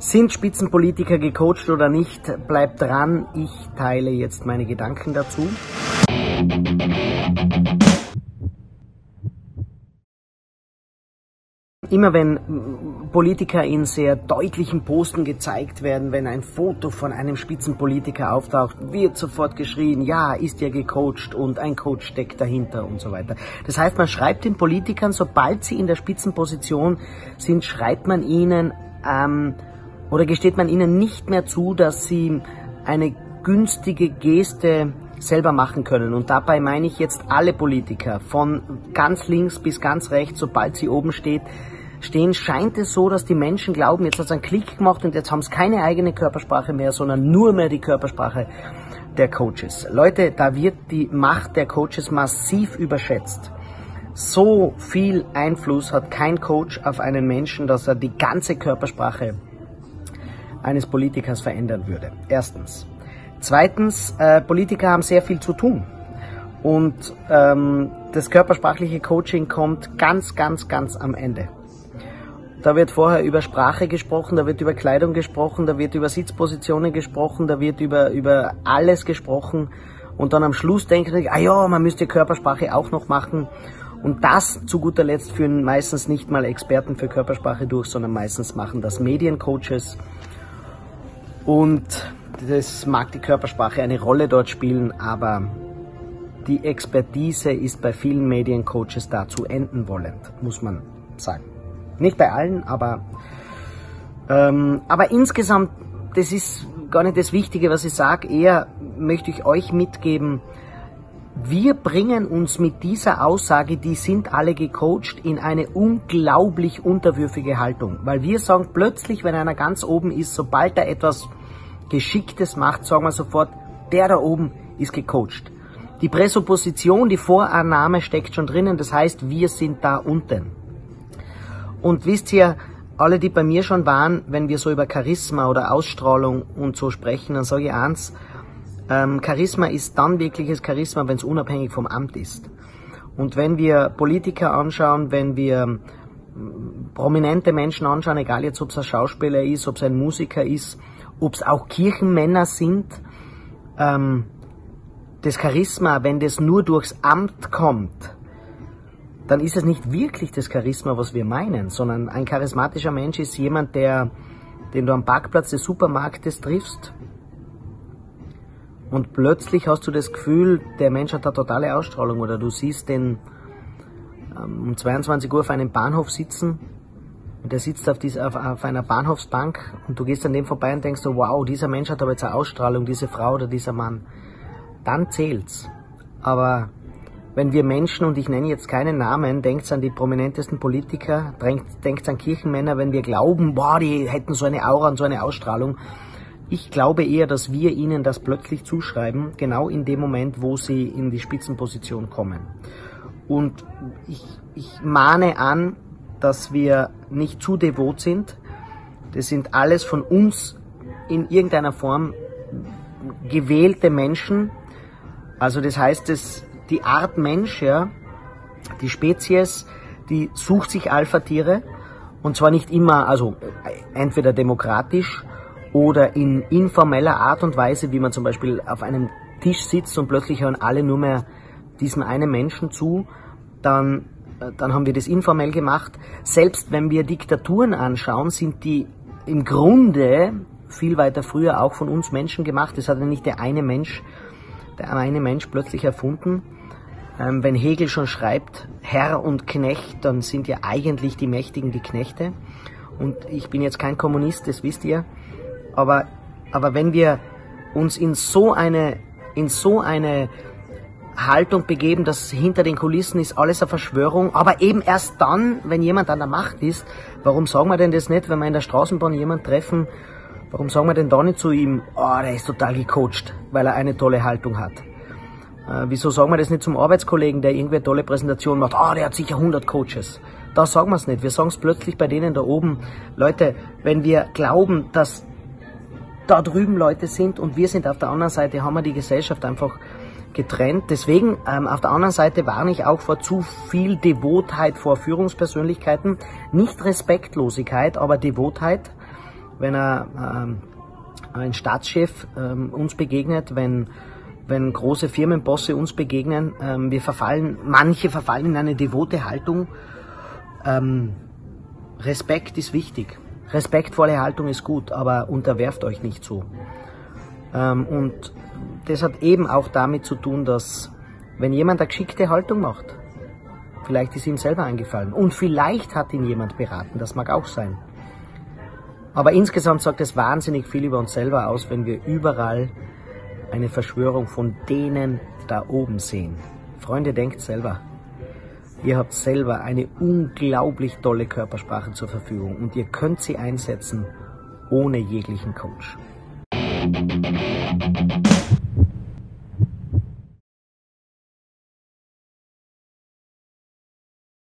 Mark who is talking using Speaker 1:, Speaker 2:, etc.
Speaker 1: Sind Spitzenpolitiker gecoacht oder nicht? Bleibt dran, ich teile jetzt meine Gedanken dazu. Immer wenn Politiker in sehr deutlichen Posten gezeigt werden, wenn ein Foto von einem Spitzenpolitiker auftaucht, wird sofort geschrien, ja, ist ja gecoacht und ein Coach steckt dahinter und so weiter. Das heißt, man schreibt den Politikern, sobald sie in der Spitzenposition sind, schreibt man ihnen oder gesteht man ihnen nicht mehr zu, dass sie eine günstige Geste selber machen können. Und dabei meine ich jetzt alle Politiker, von ganz links bis ganz rechts, sobald sie oben stehen, scheint es so, dass die Menschen glauben, jetzt hat es einen Klick gemacht und jetzt haben es keine eigene Körpersprache mehr, sondern nur mehr die Körpersprache der Coaches. Leute, da wird die Macht der Coaches massiv überschätzt. So viel Einfluss hat kein Coach auf einen Menschen, dass er die ganze Körpersprache eines Politikers verändern würde. Erstens. Zweitens, Politiker haben sehr viel zu tun. Und das körpersprachliche Coaching kommt ganz am Ende. Da wird vorher über Sprache gesprochen, da wird über Kleidung gesprochen, da wird über Sitzpositionen gesprochen, da wird über alles gesprochen. Und dann am Schluss denken die, ah ja, man müsste Körpersprache auch noch machen. Und das zu guter Letzt führen meistens nicht mal Experten für Körpersprache durch, sondern meistens machen das Mediencoaches. Und das mag die Körpersprache eine Rolle dort spielen, aber die Expertise ist bei vielen Mediencoaches dazu enden wollend, muss man sagen. Nicht bei allen, aber insgesamt, das ist gar nicht das Wichtige, was ich sage. Eher möchte ich euch mitgeben, wir bringen uns mit dieser Aussage, die sind alle gecoacht, in eine unglaublich unterwürfige Haltung. Weil wir sagen plötzlich, wenn einer ganz oben ist, sobald er etwas Geschicktes macht, sagen wir sofort, der da oben ist gecoacht. Die Präsupposition, die Vorannahme steckt schon drinnen, das heißt, wir sind da unten. Und wisst ihr, alle, die bei mir schon waren, wenn wir so über Charisma oder Ausstrahlung und so sprechen, dann sage ich eins, Charisma ist dann wirkliches Charisma, wenn es unabhängig vom Amt ist. Und wenn wir Politiker anschauen, wenn wir prominente Menschen anschauen, egal jetzt, ob es ein Schauspieler ist, ob es ein Musiker ist, ob es auch Kirchenmänner sind, das Charisma, wenn das nur durchs Amt kommt, dann ist es nicht wirklich das Charisma, was wir meinen, sondern ein charismatischer Mensch ist jemand, den du am Parkplatz des Supermarktes triffst und plötzlich hast du das Gefühl, der Mensch hat eine totale Ausstrahlung, oder du siehst den um 22 Uhr auf einem Bahnhof sitzen und der sitzt auf einer Bahnhofsbank und du gehst an dem vorbei und denkst so, wow, dieser Mensch hat aber jetzt eine Ausstrahlung, diese Frau oder dieser Mann. Dann zählt's. Aber wenn wir Menschen, und ich nenne jetzt keinen Namen, denkt an die prominentesten Politiker, denkt an Kirchenmänner, wenn wir glauben, boah, die hätten so eine Aura und so eine Ausstrahlung. Ich glaube eher, dass wir ihnen das plötzlich zuschreiben, genau in dem Moment, wo sie in die Spitzenposition kommen. Und ich mahne an, dass wir nicht zu devot sind. Das sind alles von uns in irgendeiner Form gewählte Menschen. Also das heißt, die Art Mensch, ja, die Spezies, die sucht sich Alpha-Tiere, und zwar nicht immer, also entweder demokratisch oder in informeller Art und Weise, wie man zum Beispiel auf einem Tisch sitzt und plötzlich hören alle nur mehr diesem einen Menschen zu, dann haben wir das informell gemacht. Selbst wenn wir Diktaturen anschauen, sind die im Grunde viel weiter früher auch von uns Menschen gemacht. Das hat ja nicht der eine Mensch plötzlich erfunden. Wenn Hegel schon schreibt, Herr und Knecht, dann sind ja eigentlich die Mächtigen die Knechte. Und ich bin jetzt kein Kommunist, das wisst ihr. Aber wenn wir uns in so eine Haltung begeben, dass hinter den Kulissen ist alles eine Verschwörung, aber eben erst dann, wenn jemand an der Macht ist, warum sagen wir denn das nicht, wenn wir in der Straßenbahn jemanden treffen, warum sagen wir denn da nicht zu ihm, oh, der ist total gecoacht, weil er eine tolle Haltung hat? Wieso sagen wir das nicht zum Arbeitskollegen, der irgendwie eine tolle Präsentation macht, oh, der hat sicher 100 Coaches? Da sagen wir es nicht, wir sagen es plötzlich bei denen da oben. Leute, wenn wir glauben, dass da drüben Leute sind und wir sind auf der anderen Seite, haben wir die Gesellschaft einfach getrennt. Deswegen auf der anderen Seite warne ich auch vor zu viel Devotheit vor Führungspersönlichkeiten. Nicht Respektlosigkeit, aber Devotheit. wenn ein Staatschef uns begegnet, wenn große Firmenbosse uns begegnen. Manche verfallen in eine devote Haltung. Respekt ist wichtig. Respektvolle Haltung ist gut, aber unterwerft euch nicht so. Und das hat eben auch damit zu tun, dass wenn jemand eine geschickte Haltung macht, vielleicht ist ihm selber eingefallen und vielleicht hat ihn jemand beraten, das mag auch sein. Aber insgesamt sagt es wahnsinnig viel über uns selber aus, wenn wir überall eine Verschwörung von denen da oben sehen. Freunde, denkt selber. Ihr habt selber eine unglaublich tolle Körpersprache zur Verfügung und ihr könnt sie einsetzen ohne jeglichen Coach.